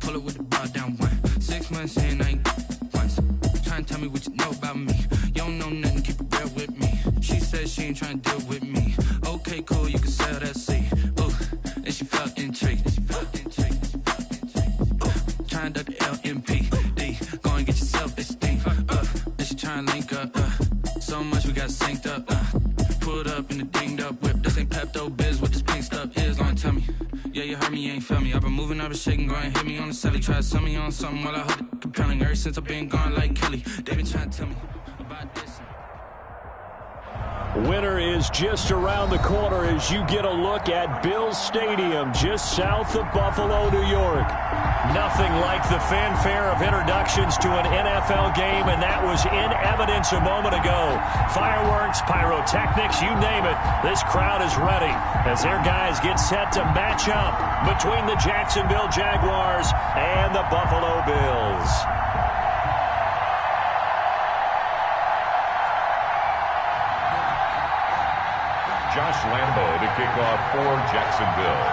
Pull up with the bar down one. 6 months in, I ain't once. Trying to tell me what you know about me. You don't know nothing, keep it real with me. She said she ain't trying to deal with me. Okay, cool, you can sell that seat. Ooh, and she felt intrigued. Trying to duck the LMPD. Go and get yourself esteem. And she trying to link up. So much we got synced up. Pulled up in the dinged up whip. This ain't Pepto Biz, what this pink stuff is. Gonna tell me. Yeah, you heard me, you ain't feel me. I've been moving, I've been shaking, go and hit me on the celly. Try to sell me on something while I heard it compelling. Ever since I've been gone like Kelly, they been trying to tell me about this. Winter is just around the corner as you get a look at Bills Stadium, just south of Buffalo, New York. Nothing like the fanfare of introductions to an NFL game, and that was in evidence a moment ago. Fireworks, pyrotechnics, you name it. This crowd is ready as their guys get set to match up between the Jacksonville Jaguars and the Buffalo Bills. Josh Lambo to kick off for Jacksonville.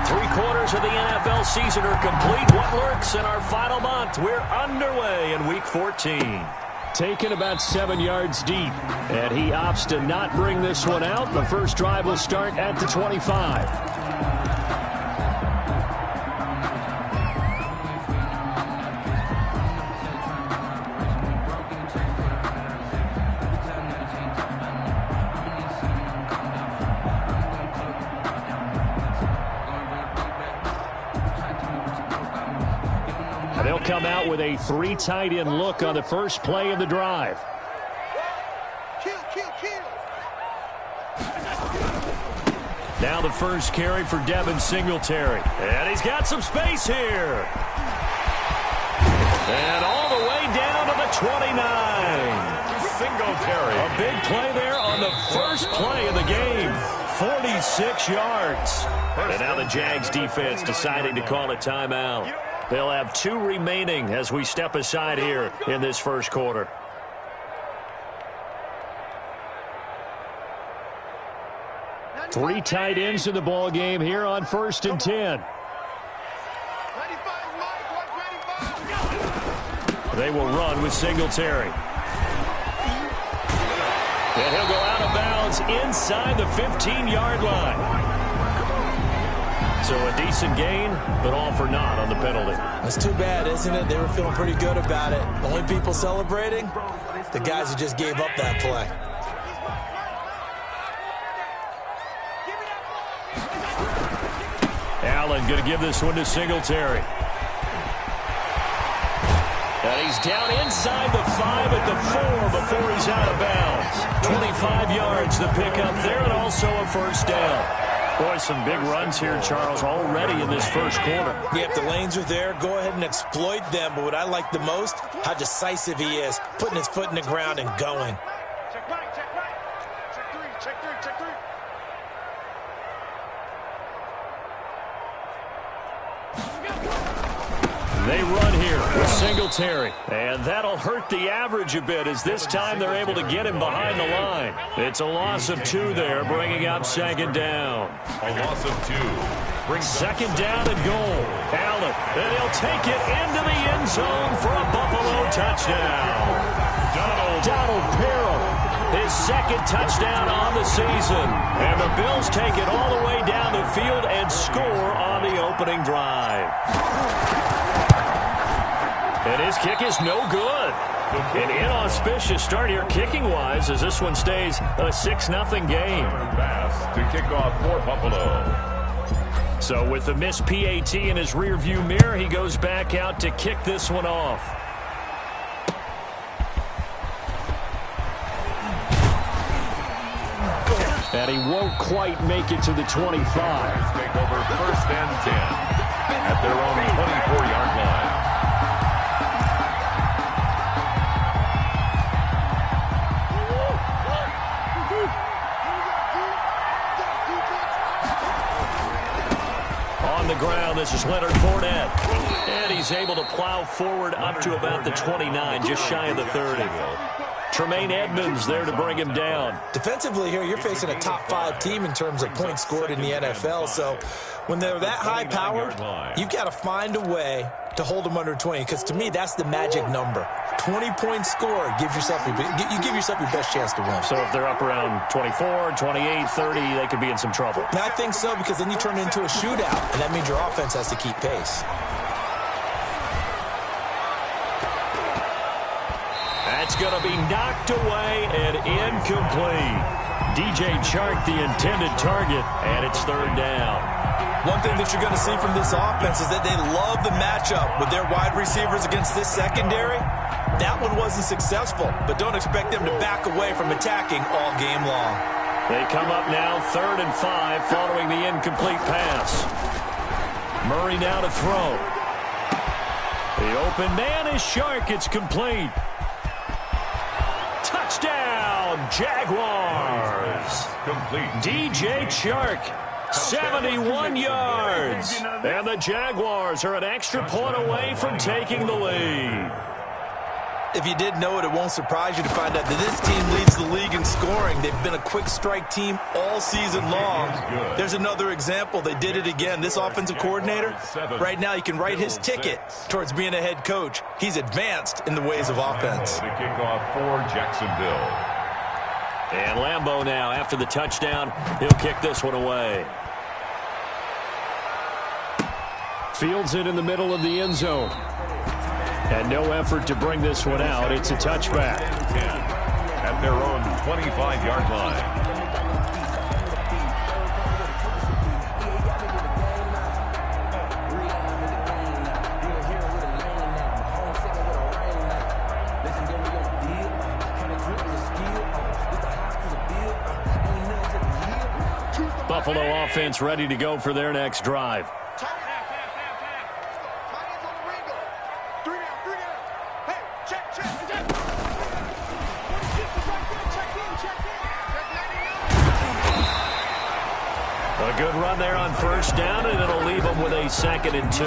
Three-quarters of the NFL season are complete. What lurks in our final month? We're underway in Week 14. Taken about 7 yards deep, and he opts to not bring this one out. The first drive will start at the 25. They'll come out with a three tight end look on the first play of the drive. Now the first carry for Devin Singletary. And he's got some space here. And all the way down to the 29. Singletary. A big play there on the first play of the game. 46 yards. And now the Jags defense deciding to call a timeout. They'll have 2 remaining as we step aside here in this first quarter. Three tight ends in the ball game here on 1st and 10. They will run with Singletary. And he'll go out of bounds inside the 15-yard line. So a decent gain, but all for naught on the penalty. That's too bad, isn't it? They were feeling pretty good about it. The only people celebrating, the guys who just gave up that play. Allen going to give this one to Singletary. And he's down inside the 5 at the 4 before he's out of bounds. 25 yards the pickup there, and also a first down. Boy, some big runs here, Charles, already in this first quarter. Yeah, if the lanes are there, go ahead and exploit them. But what I like the most, how decisive he is, putting his foot in the ground and going. Check right, check right. Check 3, check 3, check 3. They run here with Singletary. And that'll hurt the average a bit as this time they're able to get him behind the line. It's a loss of 2 there, bringing up second down. A loss of 2. Second down and goal. Allen, and he'll take it into the end zone for a Buffalo touchdown. Donald Parham, his second touchdown on the season. And the Bills take it all the way down the field and score on the opening drive. And his kick is no good. An inauspicious start here kicking-wise as this one stays a 6-0 game. Pass to kick off for Buffalo. So with the missed PAT in his rearview mirror, he goes back out to kick this one off. And he won't quite make it to the 25. Take over 1st and 10 at their own 24-yard line. On the ground, this is Leonard Fournette. And he's able to plow forward up to about the 29, just shy of the 30. Tremaine Edmonds there to bring him down. Defensively here, you're facing a top 5 team in terms of points scored in the NFL. So when they're that high-powered, you've got to find a way to hold them under 20, because to me, that's the magic number. 20 points scored gives yourself you give yourself your best chance to win. So if they're up around 24, 28, 30, they could be in some trouble. And I think so, because then you turn it into a shootout, and that means your offense has to keep pace. That's going to be knocked away and incomplete. DJ Chark, the intended target, and it's third down. One thing that you're going to see from this offense is that they love the matchup with their wide receivers against this secondary. That one wasn't successful, but don't expect them to back away from attacking all game long. They come up now 3rd and 5 following the incomplete pass. Murray now to throw. The open man is Chark. It's complete. Touchdown, Jaguars. Complete. DJ Chark, 71 yards. And the Jaguars are an extra point away from taking the lead. If you didn't know it, it won't surprise you to find out that this team leads the league in scoring. They've been a quick strike team all season long. There's another example. They did it again. This offensive coordinator, right now, he can write his ticket towards being a head coach. He's advanced in the ways of offense. The kickoff for Jacksonville. And Lambeau now, after the touchdown, he'll kick this one away. Fields it in the middle of the end zone. And no effort to bring this one out. It's a touchback. At their own 25-yard line. Buffalo offense ready to go for their next drive. A good run there on first down, and it'll leave them with a 2nd and 2.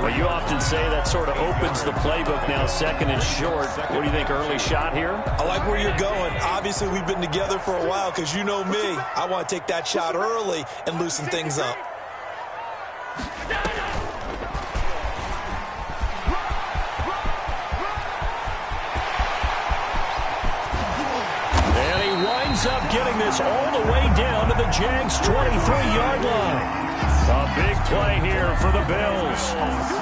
Well, you often say that sort of opens the playbook now, 2nd and short. What do you think, early shot here? I like where you're going. Obviously, we've been together for a while, because you know me. I want to take that shot early and loosen things up. Up getting this all the way down to the Jags' 23-yard line. A big play here for the Bills.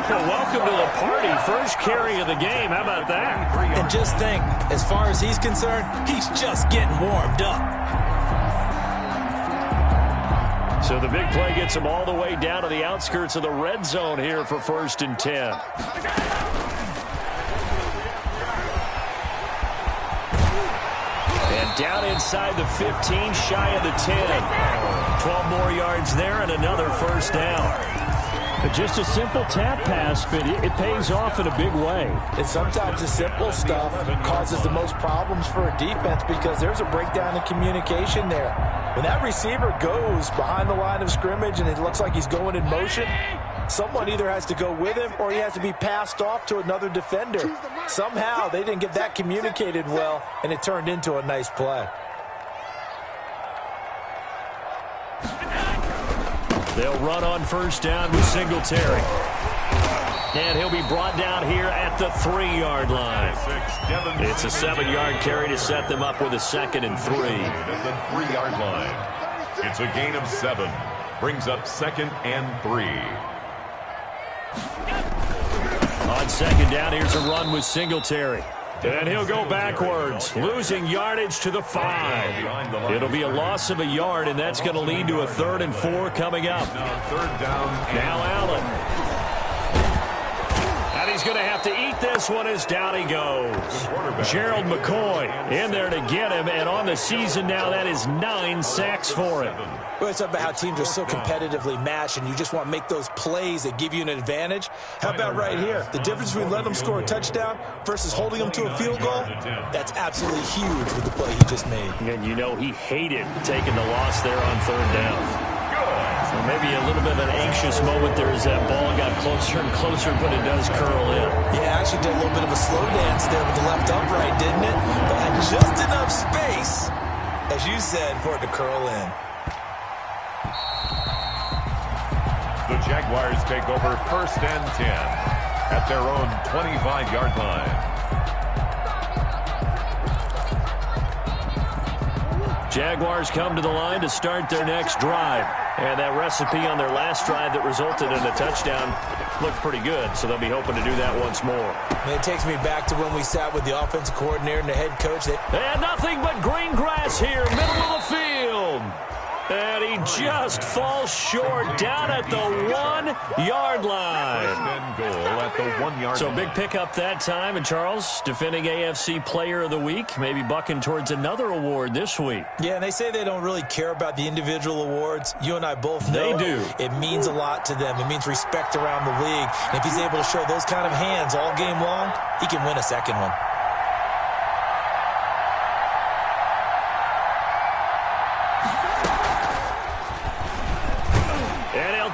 Well, welcome to the party. First carry of the game. How about that? And just think, as far as he's concerned, he's just getting warmed up. So the big play gets him all the way down to the outskirts of the red zone here for 1st and 10. Down inside the 15, shy of the 10. 12 more yards there and another first down. Just a simple tap pass, but it pays off in a big way. And sometimes the simple stuff causes the most problems for a defense, because there's a breakdown in communication there. When that receiver goes behind the line of scrimmage and it looks like he's going in motion, someone either has to go with him or he has to be passed off to another defender. Somehow they didn't get that communicated well, and it turned into a nice play. They'll run on first down with Singletary. And he'll be brought down here at the 3-yard line. It's a 7-yard carry to set them up with a 2nd and 3. At the 3-yard line. It's a gain of 7. Brings up 2nd and 3. On 2nd down, here's a run with Singletary. And he'll go backwards, losing yardage to the 5. It'll be a loss of a yard, and that's going to lead to a 3rd and 4 coming up. Now 3rd down. Now Allen. And he's going to have to eat this one as down he goes. Gerald McCoy in there to get him, and on the season now, that is 9 sacks for him. Well, it's about how teams are so competitively matched, and you just want to make those plays that give you an advantage. How about right here? The difference between letting them score a touchdown versus holding them to a field goal, that's absolutely huge with the play he just made. And you know he hated taking the loss there on 3rd down. Maybe a little bit of an anxious moment there as that ball got closer and closer, but it does curl in. Yeah, actually did a little bit of a slow dance there with the left upright, didn't it? But had just enough space, as you said, for it to curl in. The Jaguars take over 1st and 10 at their own 25-yard line. Jaguars come to the line to start their next drive. And that recipe on their last drive that resulted in a touchdown looked pretty good, so they'll be hoping to do that once more. And it takes me back to when we sat with the offensive coordinator and the head coach. And nothing but green grass here, middle of the field. And he just falls short down at the 1-yard line. And goal at the 1-yard So line. big pickup that time. And Charles, defending AFC Player of the Week, maybe bucking towards another award this week. Yeah, and they say they don't really care about the individual awards. You and I both know They do. It means a lot to them. It means respect around the league. And if he's able to show those kind of hands all game long, he can win a second one.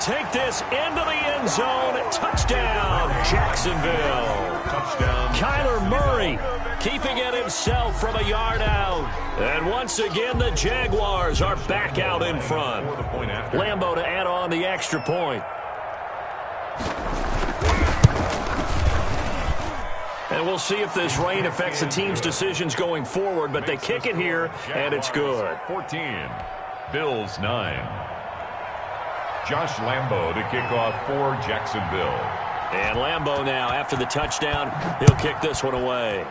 Take this into the end zone. Touchdown, Jacksonville. Touchdown. Kyler Murray keeping it himself from a yard out. And once again, the Jaguars are back out in front. Lambeau to add on the extra point. And we'll see if this rain affects the team's decisions going forward, but they kick it here, and it's good. 14, Bills 9. Josh Lambeau to kick off for Jacksonville. And Lambeau now, after the touchdown, he'll kick this one away.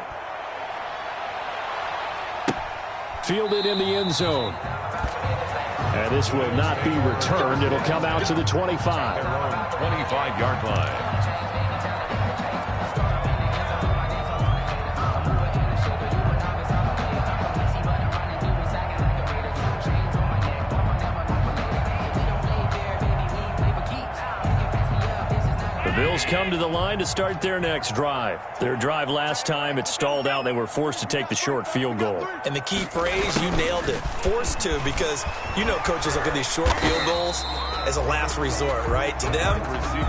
Fielded in the end zone. And this will not be returned. It'll come out to the 25. 25-yard line. Bills come to the line to start their next drive. Their drive last time, it stalled out. They were forced to take the short field goal. And the key phrase, you nailed it. Forced to, because you know coaches look at these short field goals as a last resort, right? To them,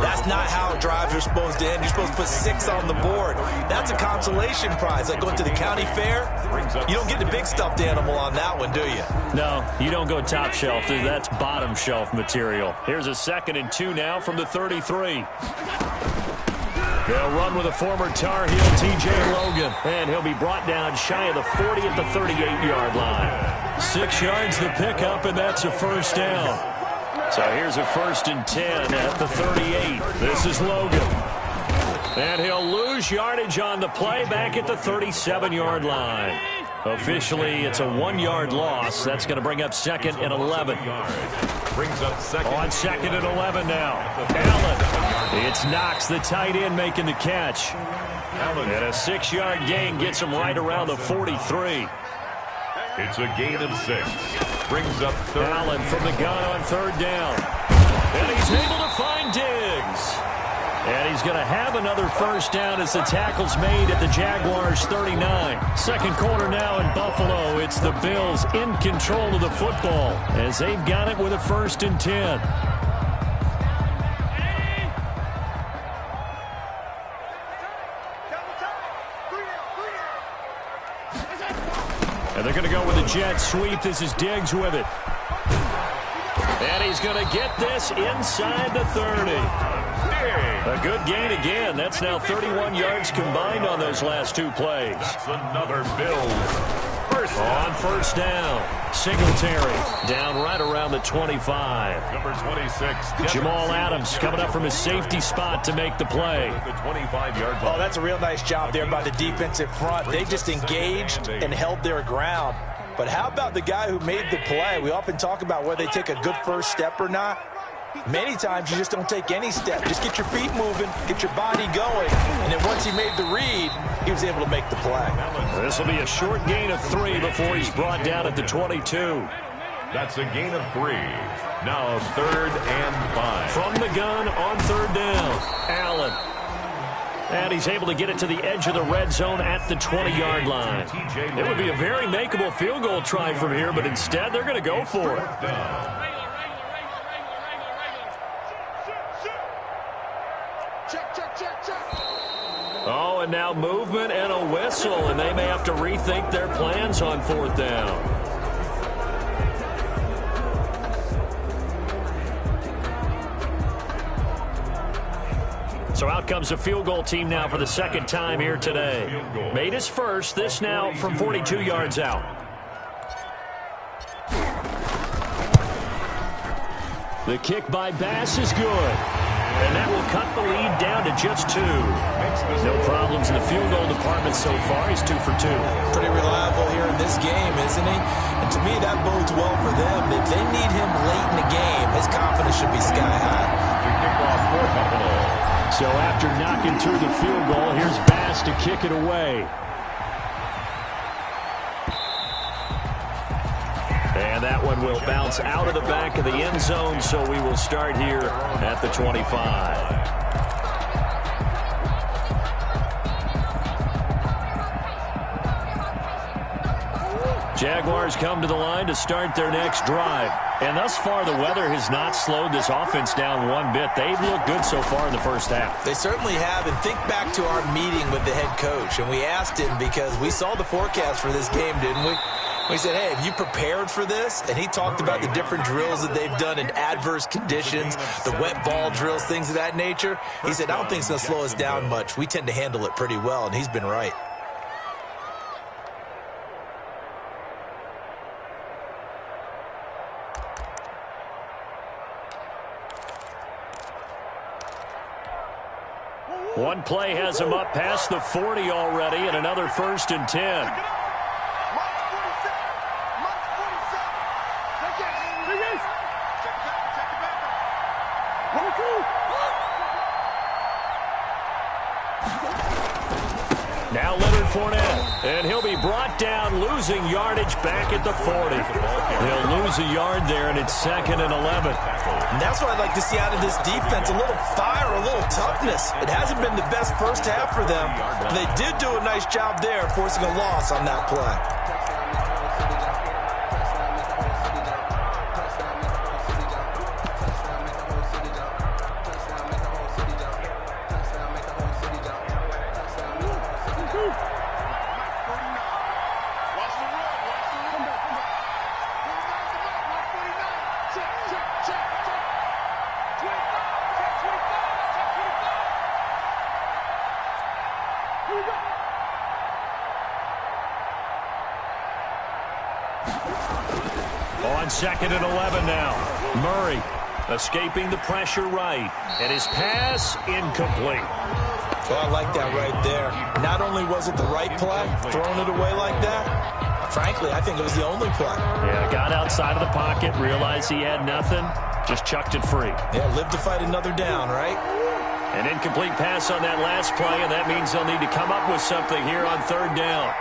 that's not how drives are supposed to end. You're supposed to put 6 on the board. That's a consolation prize. Like going to the county fair, you don't get the big stuffed animal on that one, do you? No, you don't go top shelf. That's bottom shelf material. Here's a 2nd and 2 now from the 33. They'll run with a former Tar Heel, T.J. Logan, and he'll be brought down shy of the 40 at the 38-yard line. 6 yards the pickup, and that's a first down. So here's a 1st and 10 at the 38. This is Logan. And he'll lose yardage on the play back at the 37-yard line. Officially, it's a 1-yard loss. That's going to bring up 2nd and 11. Brings up 2nd. On 2nd and 11 now. Allen. It's Knox, the tight end, making the catch. And a 6-yard gain gets him right around the 43. It's a gain of 6. Brings up 3rd. Allen from the gun on 3rd down. And he's able to find Diggs. And he's going to have another first down as the tackle's made at the Jaguars' 39. Second quarter now in Buffalo. It's the Bills in control of the football as they've got it with a 1st and 10. And they're going to go with a jet sweep. This is Diggs with it. And he's going to get this inside the 30. A good gain again. That's now 31 yards combined on those last 2 plays. That's another Bills. On first down, Singletary down right around the 25. Number 26. Jamal Adams coming up from his safety spot to make the play. The 25-yard line. Oh, that's a real nice job there by the defensive front. They just engaged and held their ground. But how about the guy who made the play? We often talk about whether they take a good first step or not. Many times you just don't take any step. Just get your feet moving, get your body going, and then once he made the read, he was able to make the play. This will be a short gain of 3 before he's brought down at the 22. That's a gain of 3. Now 3rd and 5. From the gun on 3rd down, Allen. And he's able to get it to the edge of the red zone at the 20-yard line. It would be a very makeable field goal try from here, but instead they're going to go for it. Oh, and now movement and a whistle, and they may have to rethink their plans on 4th down. So out comes the field goal team now for the second time here today. Made his first, this now from 42 yards out. The kick by Bass is good. And that will cut the lead down to just 2. No problems in the field goal department so far. He's 2 for 2. Pretty reliable here in this game, isn't he? And to me, that bodes well for them. If they need him late in the game, his confidence should be sky high. So after knocking through the field goal, here's Bass to kick it away. And that one will bounce out of the back of the end zone, so we will start here at the 25. Jaguars come to the line to start their next drive. And thus far, the weather has not slowed this offense down one bit. They've looked good so far in the first half. They certainly have. And think back to our meeting with the head coach. And we asked him because we saw the forecast for this game, didn't we? We said, hey, have you prepared for this? And he talked about the different drills that they've done in adverse conditions, the wet ball drills, things of that nature. He said, I don't think it's going to slow us down much. We tend to handle it pretty well, and he's been right. One play has him up past the 40 already, and another 1st and 10. Now Leonard Fournette, and he'll be brought down, losing yardage back at the 40. He'll lose a yard there, and it's 2nd and 11. And that's what I'd like to see out of this defense, a little fire, a little toughness. It hasn't been the best first half for them, but they did do a nice job there, forcing a loss on that play. On 2nd and 11 now. Murray escaping the pressure right. And his pass incomplete. Well, I like that right there. Not only was it the right play, throwing it away like that, frankly, I think it was the only play. Yeah, got outside of the pocket, realized he had nothing, just chucked it free. Yeah, live to fight another down, right? An incomplete pass on that last play, and that means they'll need to come up with something here on 3rd down.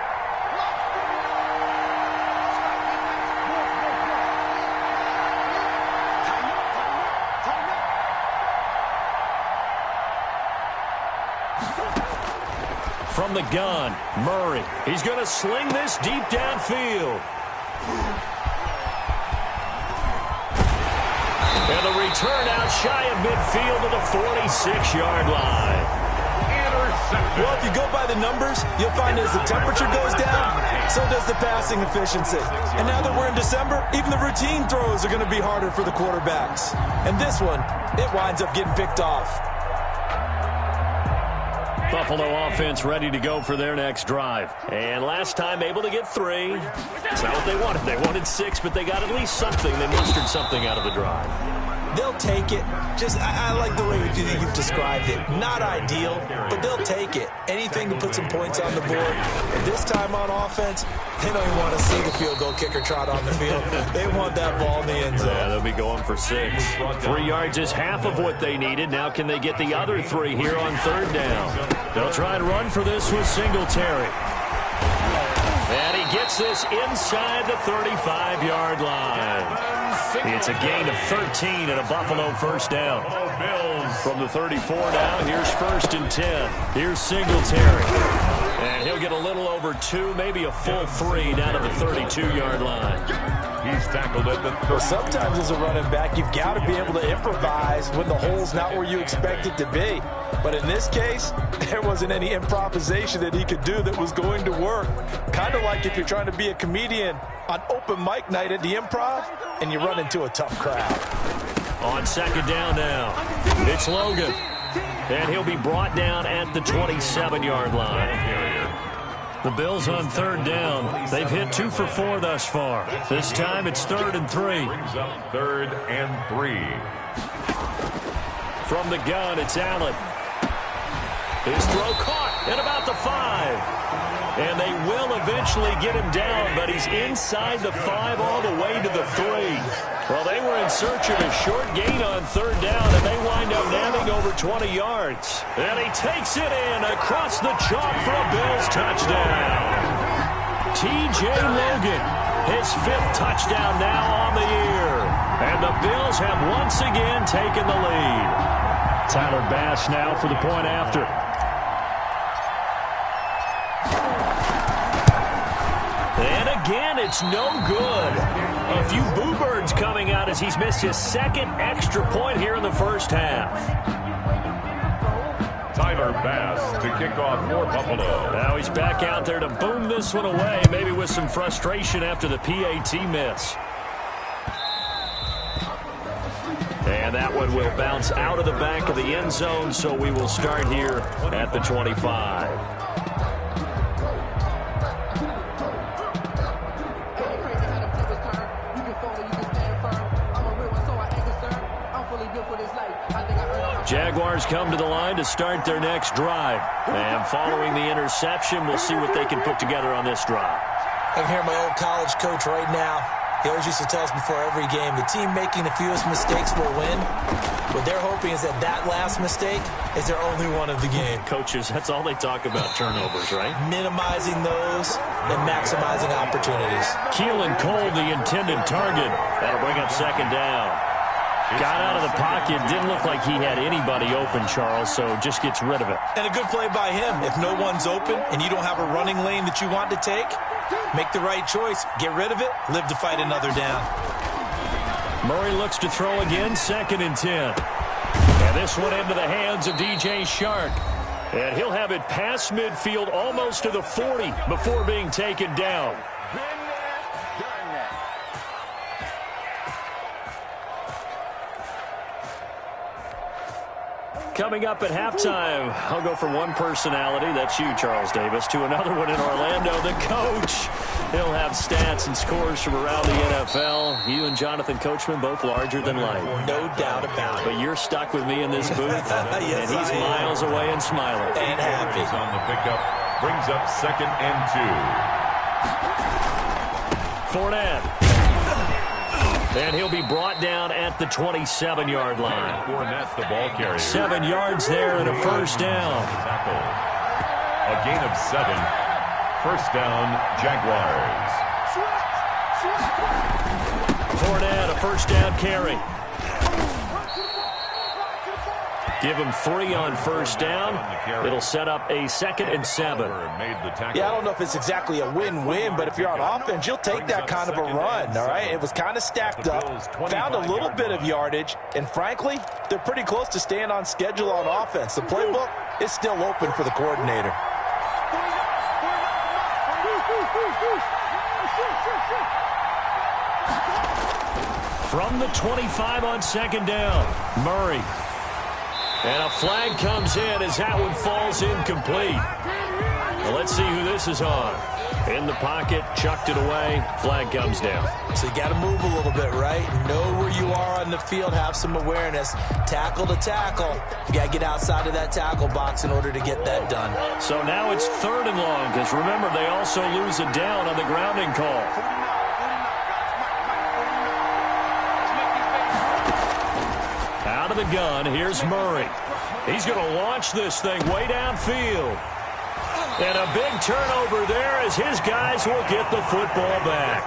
From the gun, Murray. He's going to sling this deep downfield. And the return out shy of midfield to the 46-yard line. Well, if you go by the numbers, you'll find as the temperature goes down, so does the passing efficiency. And now that we're in December, even the routine throws are going to be harder for the quarterbacks. And this one, it winds up getting picked off. Buffalo offense ready to go for their next drive. And last time able to get 3. That's not what they wanted. They wanted 6, but they got at least something. They mustered something out of the drive. They'll take it. I like the way you've described it. Not ideal, but they'll take it. Anything to put some points on the board. And this time on offense, they don't even want to see the field goal kicker trot on the field. They want that ball in the end zone. Yeah, they'll be going for 6. 3 yards is half of what they needed. Now can they get the other 3 here on 3rd down? They'll try and run for this with Singletary. And he gets this inside the 35-yard line. It's a gain of 13 and a Buffalo 1st down. From the 34 now, here's 1st and 10. Here's Singletary. And he'll get a little over 2, maybe a full 3 down to the 32-yard line. He's tackled at the 30. Well, sometimes as a running back, you've got to be able to improvise when the hole's not where you expect it to be. But in this case, there wasn't any improvisation that he could do that was going to work. Kind of like if you're trying to be a comedian on open mic night at the Improv and you run into a tough crowd. On second down now, it's Logan. And he'll be brought down at the 27-yard line. The Bills on third down. They've hit 2 for 4 thus far. This time it's 3rd and 3. Brings up 3rd and 3. From the gun, it's Allen. His throw caught at about the 5. And they will eventually get him down, but he's inside the 5 all the way to the 3. Well, they were in search of a short gain on third down, and they wind up nabbing over 20 yards. And he takes it in across the chalk for a Bills touchdown. T.J. Logan, his 5th touchdown now on the year. And the Bills have once again taken the lead. Tyler Bass now for the point after. And again, it's no good. A few boo birds coming out as he's missed his 2nd extra point here in the first half. Tyler Bass to kick off for Buffalo. Now he's back out there to boom this one away, maybe with some frustration after the PAT miss. And that one will bounce out of the back of the end zone, so we will start here at the 25. Jaguars come to the line to start their next drive. And following the interception, we'll see what they can put together on this drive. I can hear my old college coach right now. He always used to tell us before every game, the team making the fewest mistakes will win. What they're hoping is that last mistake is their only one of the game. Coaches, that's all they talk about, turnovers, right? Minimizing those and maximizing opportunities. Keelan Cole, the intended target. That'll bring up second down. Got out of the pocket. Didn't look like he had anybody open, Charles, so just gets rid of it. And a good play by him. If no one's open and you don't have a running lane that you want to take, make the right choice. Get rid of it. Live to fight another down. Murray looks to throw again. 2nd and 10. And this one into the hands of DJ Shark. And he'll have it past midfield almost to the 40 before being taken down. Coming up at halftime, I'll go from one personality, that's you, Charles Davis, to another one in Orlando, the coach. He'll have stats and scores from around the NFL. You and Jonathan Coachman, both larger than life. No doubt about it. But you're stuck with me in this booth, yes, and he's miles away and smiling. And happy. On the pickup, brings up 2nd and 2. Fournette. And he'll be brought down at the 27-yard line. Fournette, the ball carrier. 7 yards there and a first down. Tackle. A gain of 7. First down, Jaguars. Fournette, a first down carry. Give him 3 on first down. It'll set up a 2nd and 7. Yeah, I don't know if it's exactly a win-win, but if you're on offense, you'll take that kind of a run, all right? It was kind of stacked up, found a little bit of yardage, and frankly, they're pretty close to staying on schedule on offense. The playbook is still open for the coordinator. From the 25 on second down, Murray. And a flag comes in as that one falls incomplete. Well, let's see who this is on. In the pocket, chucked it away, flag comes down. So you got to move a little bit, right? Know where you are on the field, have some awareness. Tackle to tackle. You got to get outside of that tackle box in order to get that done. So now it's 3rd and long, because remember, they also lose a down on the grounding call. Out of the gun, here's Murray. He's going to launch this thing way downfield. And a big turnover there as his guys will get the football back.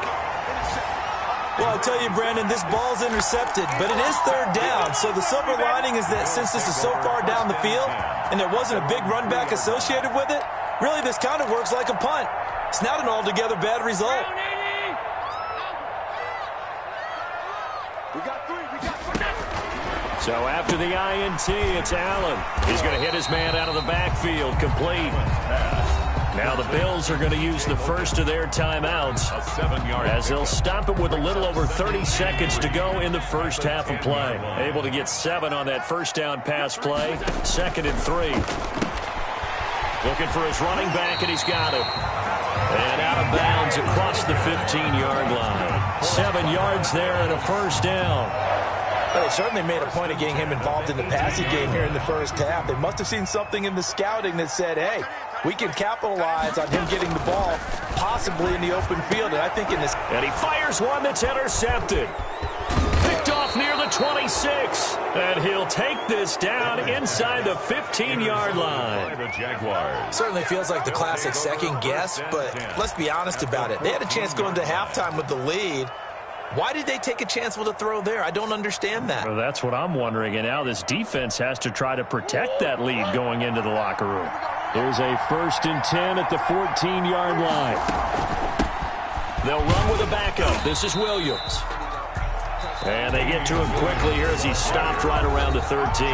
Well, I tell you, Brandon, this ball's intercepted, but it is 3rd down. So the silver lining is that since this is so far down the field and there wasn't a big run back associated with it, really this kind of works like a punt. It's not an altogether bad result. So after the INT, it's Allen. He's going to hit his man out of the backfield, complete. Now the Bills are going to use the first of their timeouts as they'll stop it with a little over 30 seconds to go in the first half of play. Able to get 7 on that first down pass play. 2nd and 3. Looking for his running back, and he's got it. And out of bounds across the 15-yard line. 7 yards there and a first down. Well, they certainly made a point of getting him involved in the passing game here in the first half. They must have seen something in the scouting that said, hey, we can capitalize on him getting the ball possibly in the open field. And I think in this... And he fires one that's intercepted. Picked off near the 26. And he'll take this down inside the 15-yard line. The Jaguars. Certainly feels like the classic second guess, but let's be honest about it. They had a chance going to halftime with the lead. Why did they take a chance with a throw there? I don't understand that. Well, that's what I'm wondering. And now this defense has to try to protect that lead going into the locker room. Here's a 1st and 10 at the 14-yard line. They'll run with a backup. This is Williams. And they get to him quickly here as he stopped right around the 13.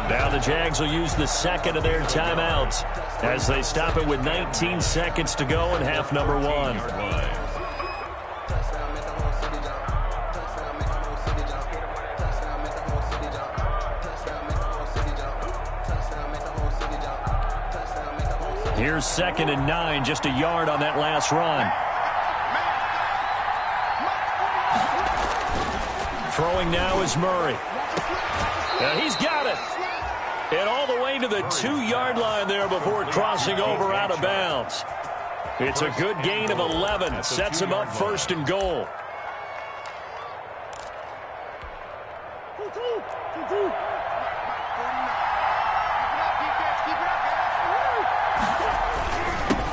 Now the Jags will use the 2nd of their timeouts as they stop it with 19 seconds to go in half number 1. Here's 2nd and 9, just a yard on that last run. Throwing now is Murray. And he's got it. And all the way to the 2-yard line there before crossing over out of bounds. It's a good gain of 11. Sets him up 1st and goal.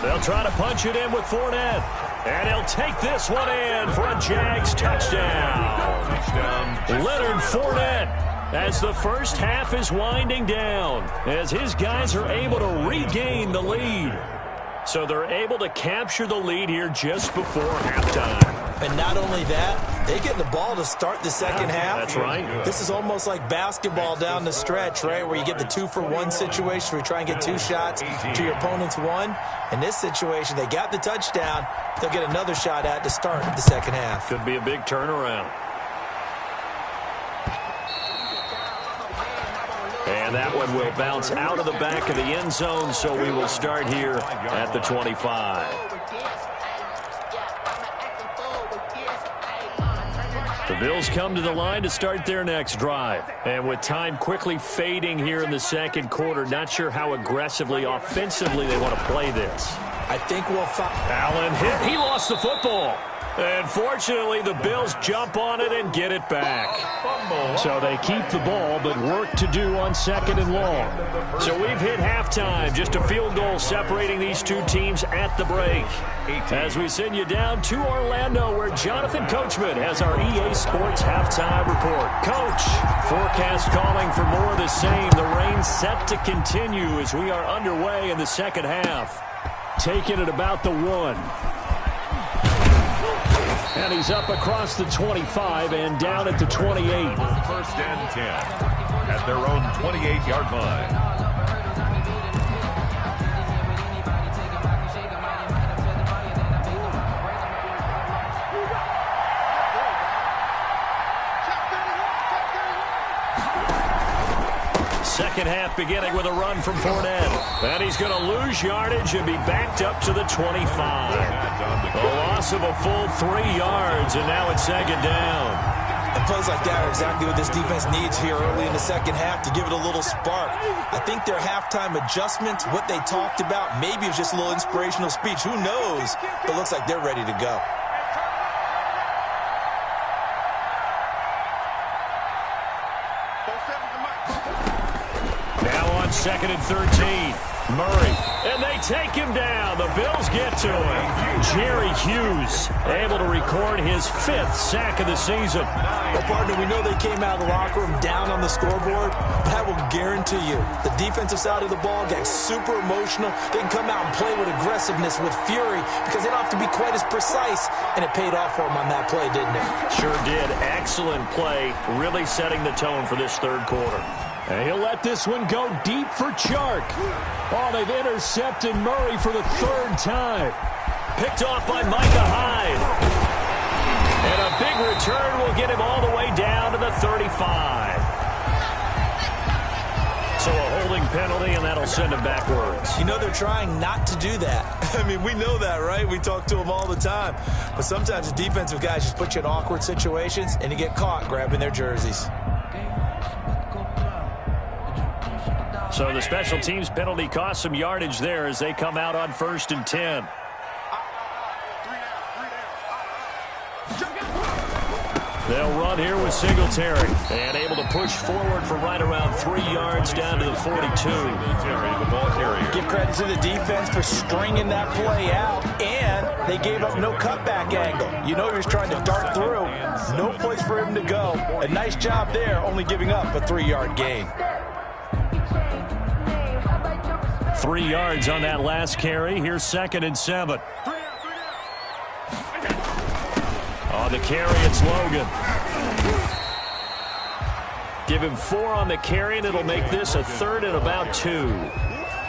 They'll try to punch it in with Fournette. And he'll take this one in for a Jags touchdown. Leonard Fournette, as the first half is winding down, as his guys are able to regain the lead. So they're able to capture the lead here just before halftime. And not only that, they get the ball to start the second half. That's right. This is almost like basketball down the stretch, right, where you get the 2-for-1 situation where you try and get 2 shots to your opponent's 1. In this situation, they got the touchdown. They'll get another shot at to start the second half. Could be a big turnaround. And that one will bounce out of the back of the end zone, so we will start here at the 25. The Bills come to the line to start their next drive. And with time quickly fading here in the second quarter, not sure how aggressively, offensively they want to play this. I think we'll find... Allen hit. He lost the football. And fortunately, the Bills jump on it and get it back. So they keep the ball, but work to do on 2nd and long. So we've hit halftime. Just a field goal separating these two teams at the break. As we send you down to Orlando, where Jonathan Coachman has our EA Sports halftime report. Coach, forecast calling for more of the same. The rain set to continue as we are underway in the second half. Taking it about the 1. And he's up across the 25 and down at the 28. 1st and 10 at their own 28-yard line. Second half beginning with a run from Fournette. And he's going to lose yardage and be backed up to the 25. A loss of a full 3 yards, and now it's 2nd down. And plays like that are exactly what this defense needs here early in the second half to give it a little spark. I think their halftime adjustment, what they talked about, maybe it was just a little inspirational speech. Who knows? But it looks like they're ready to go. Now on 2nd and 13. Murray, and they take him down. The Bills get to him. Jerry Hughes able to record his 5th sack of the season. Well, partner, we know they came out of the locker room down on the scoreboard, but I will guarantee you the defensive side of the ball got super emotional. They can come out and play with aggressiveness, with fury, because they don't have to be quite as precise, and it paid off for them on that play, didn't it? Sure did. excellent play, really setting the tone for this third quarter. And he'll let this one go deep for Chark. Oh, they've intercepted Murray for the third time. Picked off by Micah Hyde. And a big return will get him all the way down to the 35. So a holding penalty, and that'll send him backwards. You know they're trying not to do that. I mean, we know that, right? We talk to them all the time. But sometimes the defensive guys just put you in awkward situations, and you get caught grabbing their jerseys. So the special teams penalty cost some yardage there as they come out on 1st and 10. They'll run here with Singletary. And able to push forward for right around 3 yards down to the 42. Give credit to the defense for stringing that play out. And they gave up no cutback angle. You know he was trying to dart through. No place for him to go. A nice job there, only giving up a 3-yard gain. 3 yards on that last carry. Here's 2nd and 7. On the carry, it's Logan. Give him 4 on the carry, and it'll make this a 3rd and about 2.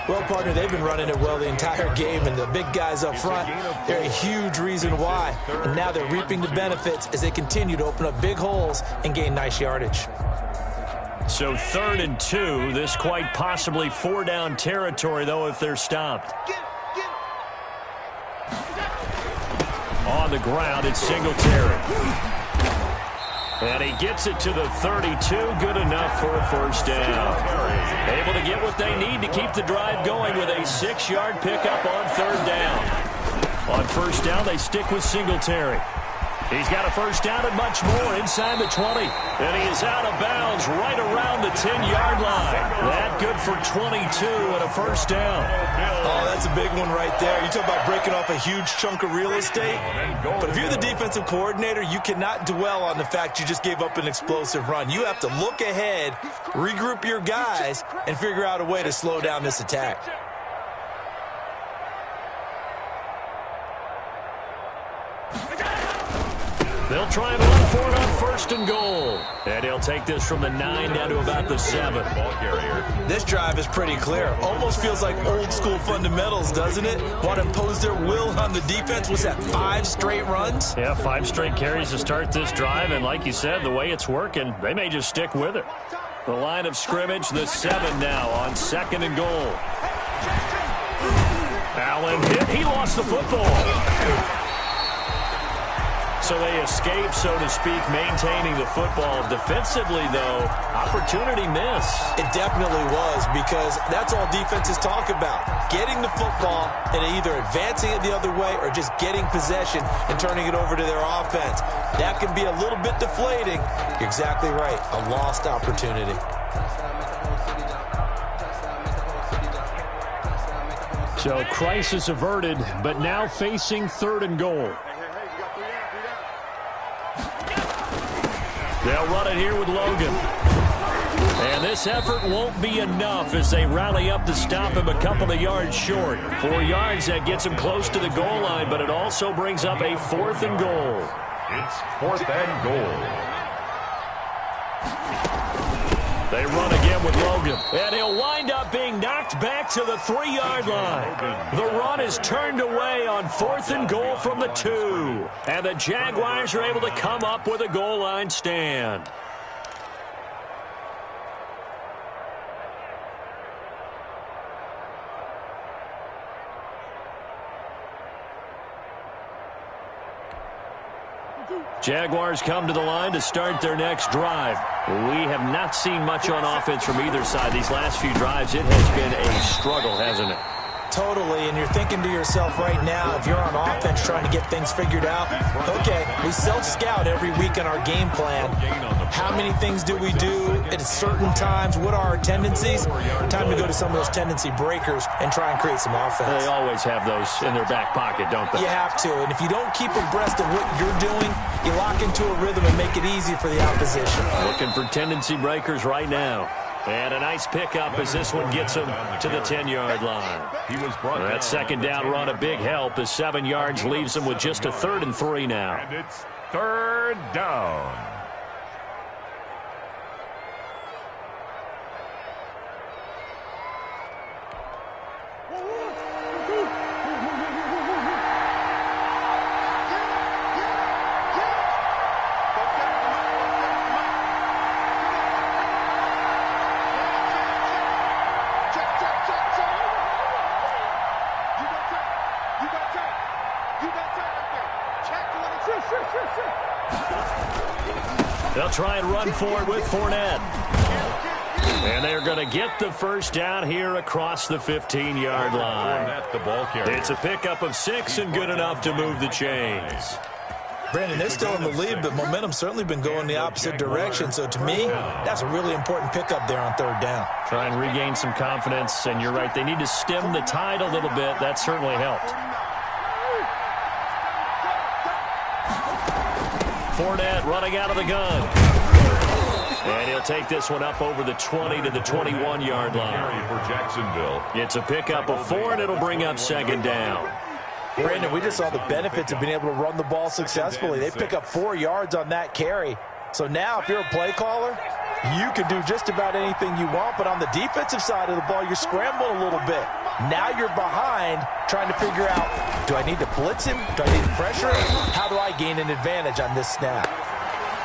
Well, partner, they've been running it well the entire game, and the big guys up front, they're a huge reason why. And now they're reaping the benefits as they continue to open up big holes and gain nice yardage. So 3rd and 2. This quite possibly 4-down territory, though, if they're stopped. On the ground, it's Singletary. And he gets it to the 32. Good enough for a 1st down. Able to get what they need to keep the drive going with a 6-yard pickup on 3rd down. On 1st down, they stick with Singletary. He's got a 1st down and much more inside the 20. And he is out of bounds right around the 10-yard line. That good for 22 and a 1st down. Oh, that's a big one right there. You talk about breaking off a huge chunk of real estate. But if you're the defensive coordinator, you cannot dwell on the fact you just gave up an explosive run. You have to look ahead, regroup your guys, and figure out a way to slow down this attack. They'll try and run for it on 1st and goal. And he'll take this from the 9 down to about the 7. This drive is pretty clear. Almost feels like old school fundamentals, doesn't it? Want to impose their will on the defense. Was that 5 straight runs? Yeah, 5 straight carries to start this drive. And like you said, the way it's working, they may just stick with it. The line of scrimmage, the 7 now on 2nd and goal. Allen hit. He lost the football. So they escape, so to speak, maintaining the football. Defensively, though, opportunity miss. It definitely was, because that's all defenses talk about. Getting the football and either advancing it the other way or just getting possession and turning it over to their offense. That can be a little bit deflating. You're exactly right. A lost opportunity. So crisis averted, but now facing 3rd and goal. They'll run it here with Logan. And this effort won't be enough as they rally up to stop him a couple of yards short. 4 yards, that gets him close to the goal line, but it also brings up a 4th and goal. It's 4th and goal. They run again with Logan. And he'll wind up being knocked back to the 3-yard line. The run is turned away on 4th and goal from the 2. And the Jaguars are able to come up with a goal line stand. Jaguars come to the line to start their next drive. We have not seen much on offense from either side. These last few drives, it has been a struggle, hasn't it? Totally, and you're thinking to yourself right now, if you're on offense trying to get things figured out, okay, we self-scout every week in our game plan. How many things do we do at certain times? What are our tendencies? Time to go to some of those tendency breakers and try and create some offense. They always have those in their back pocket, don't they? You have to, and if you don't keep abreast of what you're doing, you lock into a rhythm and make it easy for the opposition. Looking for tendency breakers right now. And a nice pickup as this one gets him to the 10-yard line. That 2nd down run, a big help as 7 yards leaves him with just a 3rd and 3 now. And it's 3rd down. They'll try and run for it with Fournette. And they're going to get the first down here across the 15-yard line. The ball carrier. It's a pickup of 6 and good enough to move the chains. Brandon, they're still in the lead, but momentum's certainly been going the opposite direction. So to me, that's a really important pickup there on third down. Try and regain some confidence, and you're right. They need to stem the tide a little bit. That certainly helped. Fournette running out of the gun. And he'll take this one up over the 20 to the 21-yard line. For Jacksonville. It's a pickup of 4, and it'll bring up second down. Brandon, we just saw the benefits of being able to run the ball successfully. They pick up 4 yards on that carry. So now if you're a play caller, you can do just about anything you want. But on the defensive side of the ball, you're scrambling a little bit. Now you're behind trying to figure out, do I need to blitz him? Do I need to pressure him? How do I gain an advantage on this snap?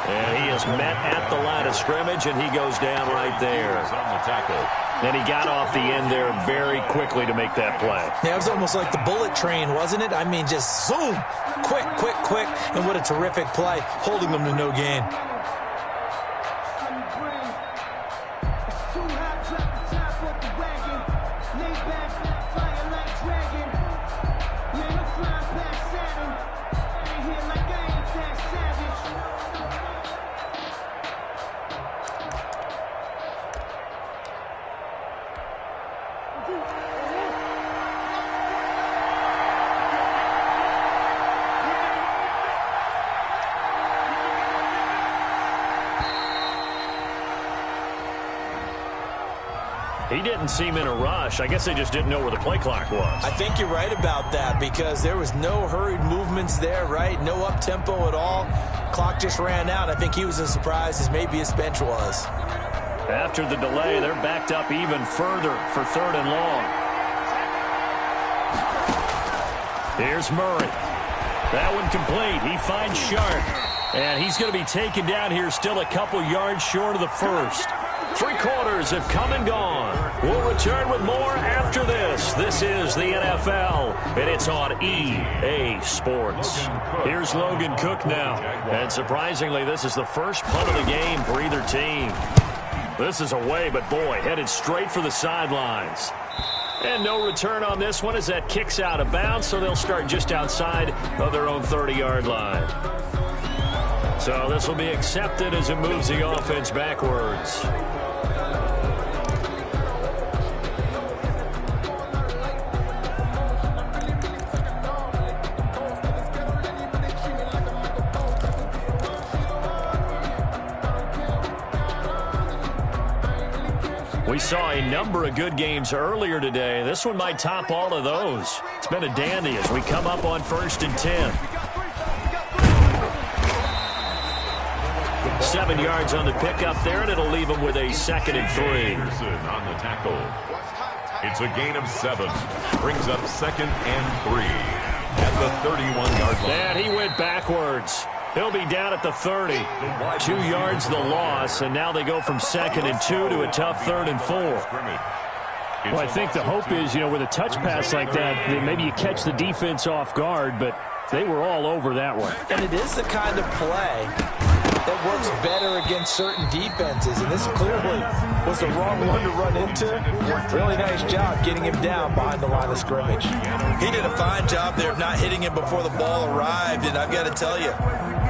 And he is met at the line of scrimmage, and he goes down right there. On the tackle. Then he got off the end there very quickly to make that play. Yeah, it was almost like the bullet train, wasn't it? I mean, just zoom, quick, quick, quick, and what a terrific play, holding them to no gain. He didn't seem in a rush. I guess they just didn't know where the play clock was. I think you're right about that because there was no hurried movements there, right? No up-tempo at all. Clock just ran out. I think he was as surprised as maybe his bench was. After the delay, they're backed up even further for 3rd and long. Here's Murray. That one complete. He finds Sharp. And he's going to be taken down here still a couple yards short of the first. 3 quarters have come and gone. We'll return with more after this. This is the NFL, and it's on EA Sports. Here's Logan Cook now. And surprisingly, this is the first punt of the game for either team. This is away, but boy, headed straight for the sidelines. And no return on this one as that kicks out of bounds, so they'll start just outside of their own 30-yard line. So this will be accepted as it moves the offense backwards. We saw a number of good games earlier today. This one might top all of those. It's been a dandy as we come up on 1st and 10. 7 yards on the pickup there, and it'll leave them with a 2nd and 3. On the tackle. It's a gain of 7. Brings up 2nd and 3 at the 31-yard line. And he went backwards. He'll be down at the 30. 2 yards the loss, and now they go from 2nd and 2 to a tough 3rd and 4. Well, I think the hope is, with a touch pass like that maybe you catch the defense off guard, but they were all over that one. And it is the kind of play that works better against certain defenses, and this clearly was the wrong one to run into. Really nice job getting him down behind the line of scrimmage. He did a fine job there of not hitting him before the ball arrived, and I've got to tell you,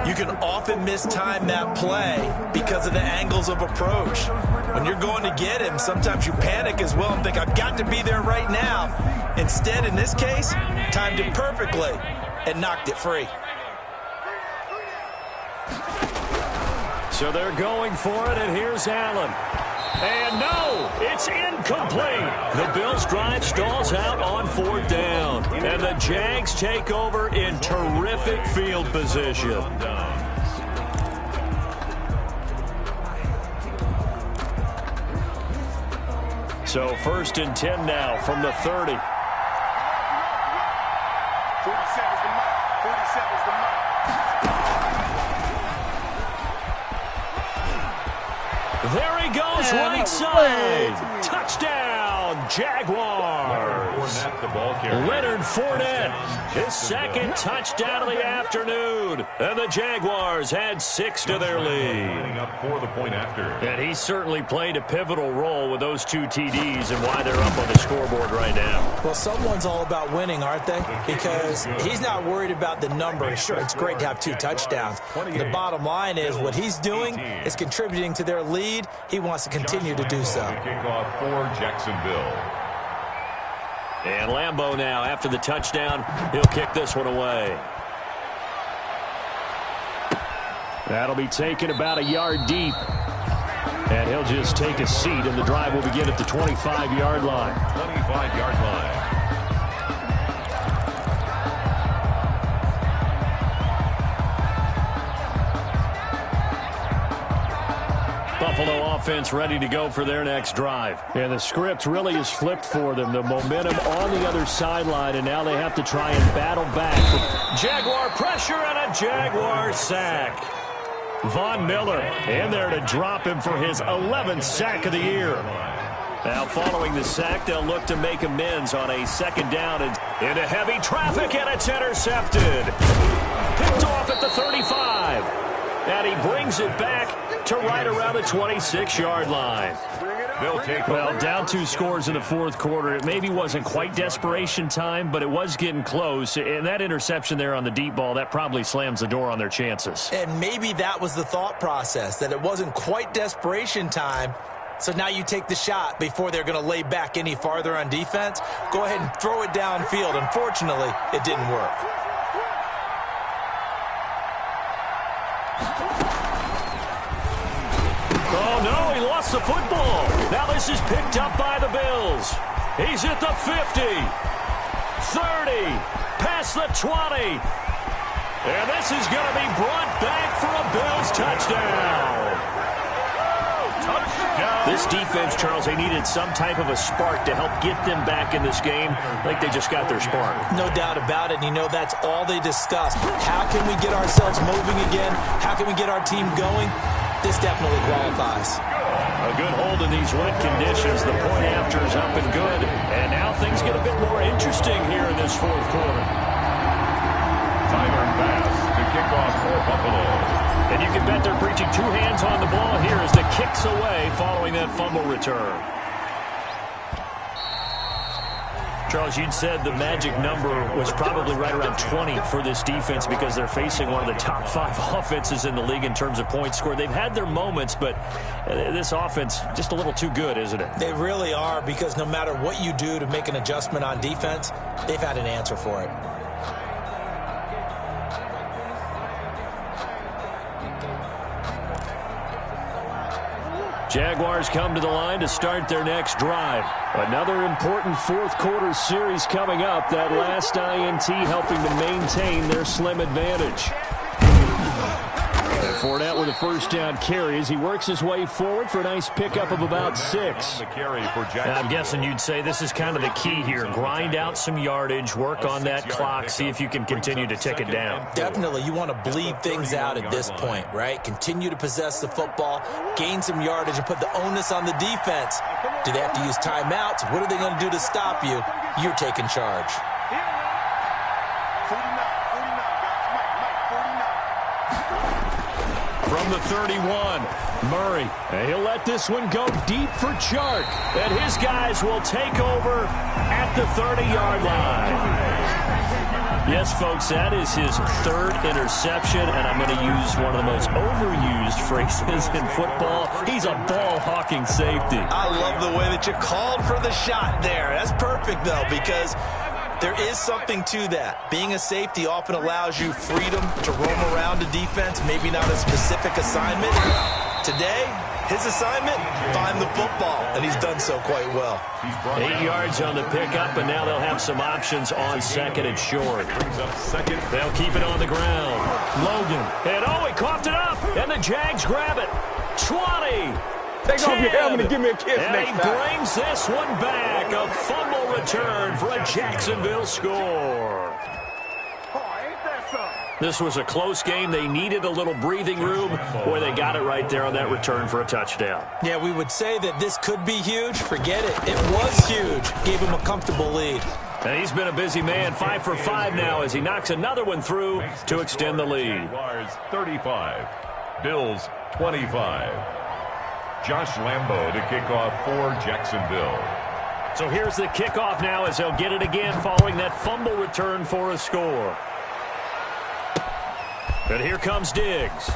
you can often mistime that play because of the angles of approach. When you're going to get him, sometimes you panic as well and think, I've got to be there right now. Instead, in this case, timed it perfectly and knocked it free. So they're going for it, and here's Allen. And no, it's incomplete. The Bills' drive stalls out on 4th down. And the Jags take over in terrific field position. So 1st and 10 now from the 30. 47 is the mark. 47 is the mark. There he goes, right side. Touchdown, Jaguars. Leonard Fournette, his second touchdown of the afternoon. And the Jaguars add 6 to their lead. Up for the point after. And he certainly played a pivotal role with those 2 TDs and why they're up on the scoreboard right now. Well, someone's all about winning, aren't they? Because he's not worried about the number. Sure, it's great to have 2 touchdowns. The bottom line is what he's doing is contributing to their lead. He wants to continue to do so. Kickoff for Jacksonville. And Lambeau now, after the touchdown, he'll kick this one away. That'll be taken about a yard deep. And he'll just take a seat, and the drive will begin at the 25-yard line. 25-yard line. Buffalo offense ready to go for their next drive. And the script really is flipped for them. The momentum on the other sideline, and now they have to try and battle back. Jaguar pressure and a Jaguar sack. Von Miller in there to drop him for his 11th sack of the year. Now following the sack, they'll look to make amends on a second down and into heavy traffic, and it's intercepted. Picked off at the 35. And he brings it back to right around the 26-yard line. Well, down 2 scores in the fourth quarter. It maybe wasn't quite desperation time, but it was getting close. And that interception there on the deep ball, that probably slams the door on their chances. And maybe that was the thought process, that it wasn't quite desperation time. So now you take the shot before they're going to lay back any farther on defense. Go ahead and throw it downfield. Unfortunately, it didn't work. Oh, no, he lost the football. Now this is picked up by the Bills. He's at the 50, 30, past the 20. And this is going to be brought back for a Bills touchdown. This defense, Charles, they needed some type of a spark to help get them back in this game. Like they just got their spark. No doubt about it. You know, that's all they discussed. How can we get ourselves moving again? How can we get our team going? This definitely qualifies. A good hold in these wet conditions. The point after is up and good. And now things get a bit more interesting here in this fourth quarter. Tyler Bass to kick off for Buffalo. And you can bet they're preaching 2 hands on the ball here as the kick's away following that fumble return. Charles, you'd said the magic number was probably right around 20 for this defense because they're facing one of the top 5 offenses in the league in terms of points scored. They've had their moments, but this offense just a little too good, isn't it? They really are, because no matter what you do to make an adjustment on defense, they've had an answer for it. Jaguars come to the line to start their next drive. Another important fourth quarter series coming up. That last INT helping to maintain their slim advantage. And Fournette with a first down carry as he works his way forward for a nice pickup of about 6. I'm guessing you'd say this is kind of the key here. Grind out some yardage, work on that clock, see if you can continue to tick it down. Definitely, you want to bleed things out at this point, right? Continue to possess the football, gain some yardage, and put the onus on the defense. Do they have to use timeouts? What are they going to do to stop you? You're taking charge. From the 31, Murray. And he'll let this one go deep for Chark. And his guys will take over at the 30-yard line. Yes, folks, that is his 3rd interception, and I'm going to use one of the most overused phrases in football. He's a ball-hawking safety. I love the way that you called for the shot there. That's perfect, though, because there is something to that. Being a safety often allows you freedom to roam around a defense, maybe not a specific assignment. Today, his assignment, find the football, and he's done so quite well. 8 yards on the pickup, and now they'll have some options on 2nd and short. They'll keep it on the ground. Logan, and he coughed it up, and the Jags grab it. 20. Take off your helmet and give me a kiss and next he time. brings this one back. A fumble return for a Jacksonville score. Oh, ain't that something? This was a close game. They needed a little breathing room. Boy, they got it right there on that return for a touchdown. Yeah, we would say that this could be huge. Forget it. It was huge. Gave him a comfortable lead. And he's been a busy man. 5 for 5 now as he knocks another one through to extend the lead. Jaguars 35, Bills 25. Josh Lambo to kick off for Jacksonville. So here's the kickoff now as they'll get it again following that fumble return for a score. And here comes Diggs.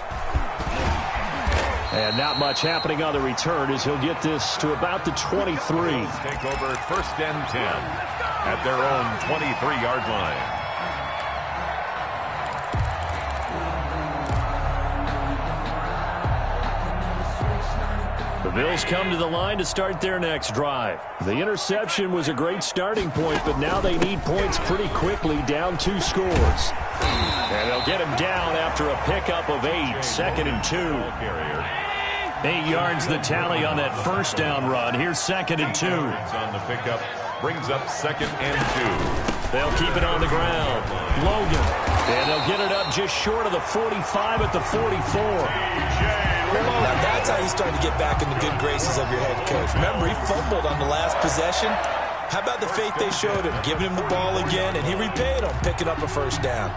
And not much happening on the return as he'll get this to about the 23. Take over first and 10 at their own 23-yard line. The Bills come to the line to start their next drive. The interception was a great starting point, but now they need points pretty quickly, down 2 scores. And they'll get him down after a pickup of 8, 2nd and 2. 8 yards the tally on that first down run. Here's 2nd and 2. On the pickup, brings up 2nd and 2. They'll keep it on the ground. Logan. And they'll get it up just short of the 45 at the 44. Now that's how you start to get back in the good graces of your head coach. Remember, he fumbled on the last possession. How about the faith they showed him, giving him the ball again, and he repaid him, picking up a first down.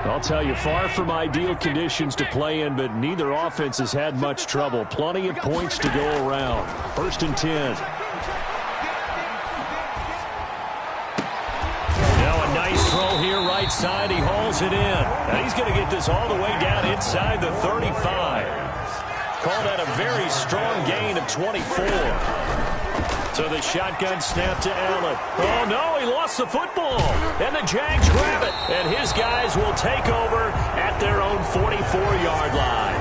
I'll tell you, far from ideal conditions to play in, but neither offense has had much trouble. Plenty of points to go around. 1st and 10. Throw here right side. He hauls it in. And he's going to get this all the way down inside the 35. Call that a very strong gain of 24. So the shotgun snap to Allen. Oh, no, he lost the football. And the Jags grab it. And his guys will take over at their own 44-yard line.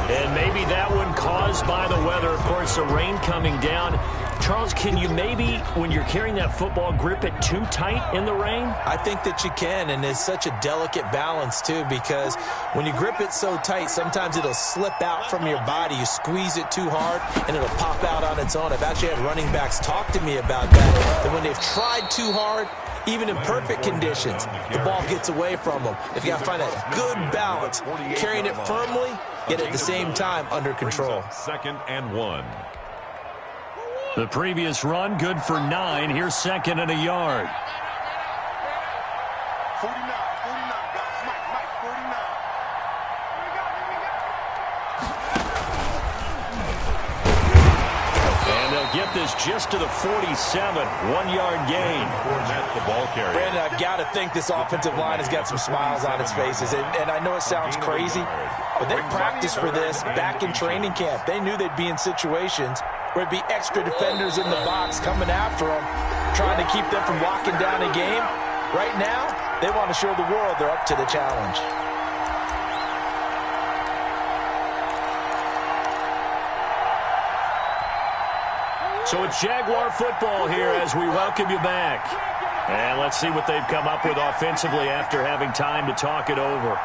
And maybe that one caused by the weather. Of course, the rain coming down. Charles, can you maybe, when you're carrying that football, grip it too tight in the rain? I think that you can, and it's such a delicate balance, too, because when you grip it so tight, sometimes it'll slip out from your body. You squeeze it too hard, and it'll pop out on its own. I've actually had running backs talk to me about that when they've tried too hard, even in perfect conditions, the ball gets away from them. If you got to find that good balance, carrying it firmly, yet at the same time under control. 2nd and 1. The previous run, good for 9. Here's 2nd and a yard. 49, guys. Mike, 49. And they'll get this just to the 47. 1-yard gain. That's the ball carrier. Brandon, I've got to think this offensive line has got some smiles on its faces. And I know it sounds crazy, but they practiced for this back in training camp. They knew they'd be in situations where it'd be extra defenders in the box coming after them, trying to keep them from locking down a game. Right now, they want to show the world they're up to the challenge. So it's Jaguar football here as we welcome you back. And let's see what they've come up with offensively after having time to talk it over.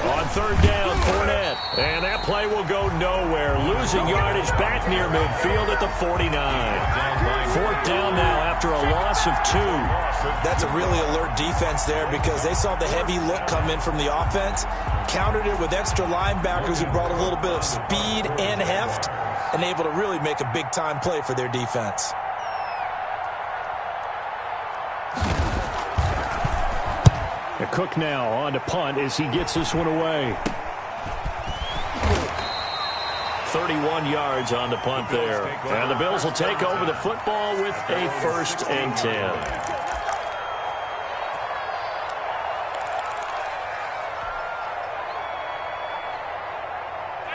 On 3rd down, Fournette. And that play will go nowhere. Losing yardage back near midfield at the 49. 4th down now after a loss of 2. That's a really alert defense there because they saw the heavy look come in from the offense, countered it with extra linebackers who brought a little bit of speed and heft, and able to really make a big-time play for their defense. Cook now on to punt as he gets this one away. 31 yards on the punt there. And the Bills will take over the football with a 1st and 10.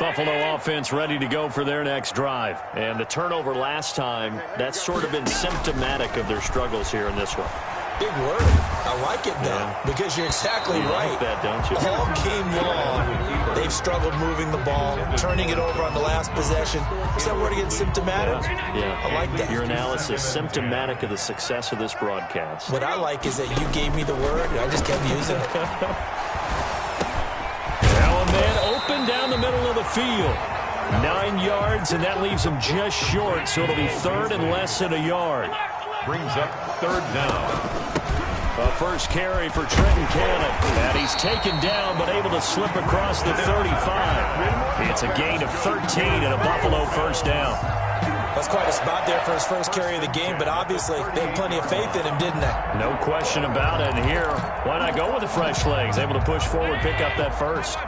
Buffalo offense ready to go for their next drive. And the turnover last time, that's sort of been symptomatic of their struggles here in this one. Big word. I like it, though, because you're exactly right. Like that, don't you? All game long, they've struggled moving the ball, turning it over on the last possession. Is that word again, symptomatic? Yeah. I like that. Your analysis, symptomatic of the success of this broadcast. What I like is that you gave me the word, and I just kept using it. Now a man open down the middle of the field. 9 yards, and that leaves him just short, so it'll be third and less than a yard. Brings up third down. A first carry for Trenton Cannon. And he's taken down, but able to slip across the 35. It's a gain of 13 and a Buffalo first down. That's quite a spot there for his first carry of the game, but obviously they had plenty of faith in him, didn't they? No question about it. And here, why not go with the fresh legs? Able to push forward, pick up that first.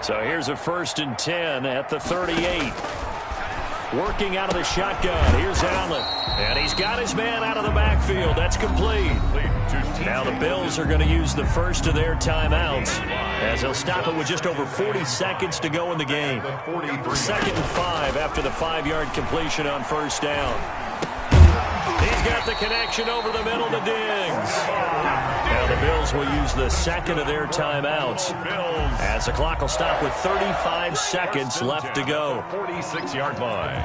So here's a 1st and 10 at the 38. Working out of the shotgun. Here's Allen. And he's got his man out of the backfield. That's complete. Now the Bills are going to use the first of their timeouts as they'll stop it with just over 40 seconds to go in the game. 2nd and 5 after the 5-yard completion on first down. He's got the connection over the middle to Diggs. Now the Bills will use the second of their timeouts as the clock will stop with 35 seconds left to go. 46-yard line.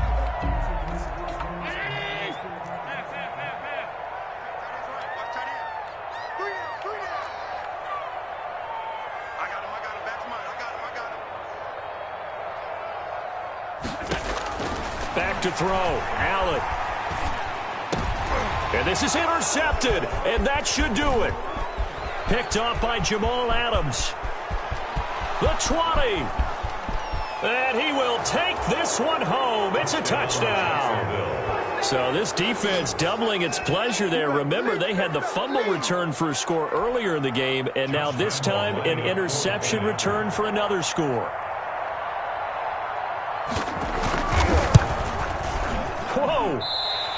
Back to throw. Allen. And this is intercepted, and that should do it. Picked off by Jamal Adams. The 20. And he will take this one home. It's a touchdown. So this defense doubling its pleasure there. Remember, they had the fumble return for a score earlier in the game, and now this time an interception return for another score. Whoa!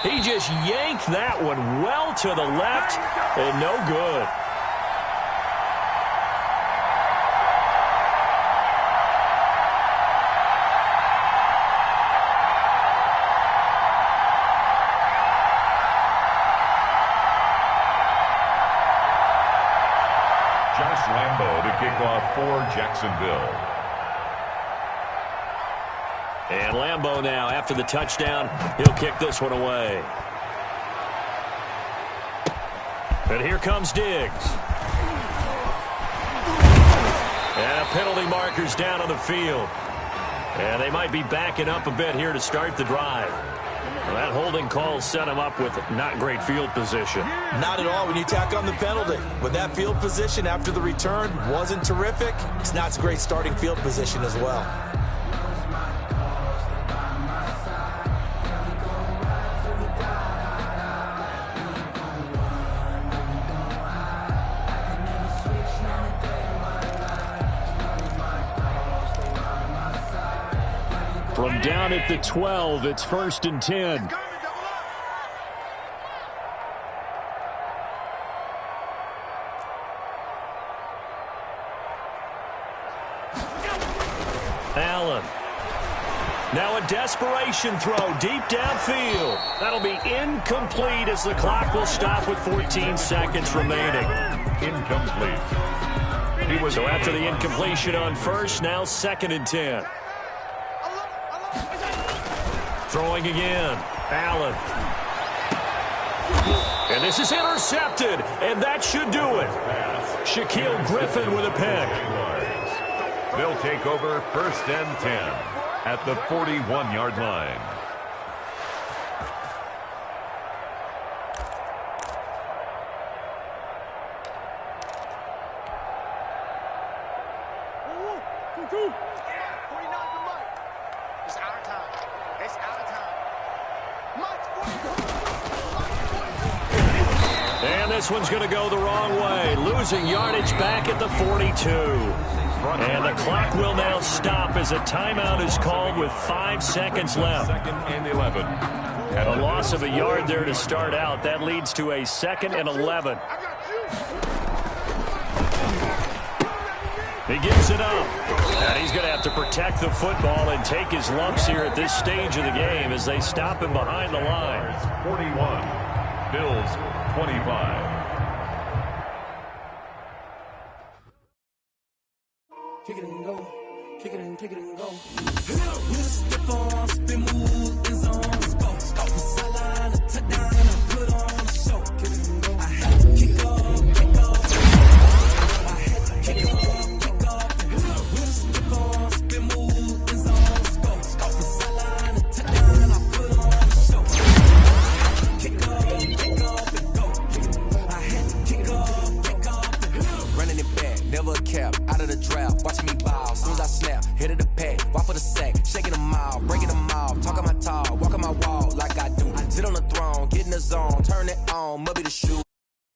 He just yanked that one well to the left, and no good. Josh Lambo to kick off for Jacksonville. And Lambo now, after the touchdown, he'll kick this one away. And here comes Diggs. And penalty markers down on the field. And they might be backing up a bit here to start the drive. Well, that holding call set him up with not great field position. Not at all when you tack on the penalty. With that field position after the return wasn't terrific, it's not a great starting field position as well. From down at the 12, it's 1st and 10. Allen. Now a desperation throw deep downfield. That'll be incomplete as the clock will stop with 14 seconds remaining. Incomplete. So after the incompletion on first, now 2nd and 10. Throwing again. Allen. And this is intercepted, and that should do it. Shaquille Griffin with a pick. They'll take over 1st and 10 at the 41-yard line. It's our time. It's our time. And this one's going to go the wrong way. Losing yardage back at the 42. And the clock will now stop as a timeout is called with 5 seconds left. 2nd and 11. A loss of a yard there to start out. That leads to a 2nd and 11. He gives it up. And he's going to have to protect the football and take his lumps here at this stage of the game as they stop him behind the line. 41. Bills 25. Kick it and go. Kick it and go. Step on, spin, move, in zone, scope. Sideline, a touchdown, and I put on a show. Kick it and go. I had to kick off. I had to kick off. Step on, spin, move, in zone, scope. never a cap, out of the draft, watching me ball. Soon as I snap, hit of the pack, walk for the sack, shaking them out, breaking them off, talking my talk, walking my wall like I do. Sit on the throne, get in the zone, turn it on, must be the shoe.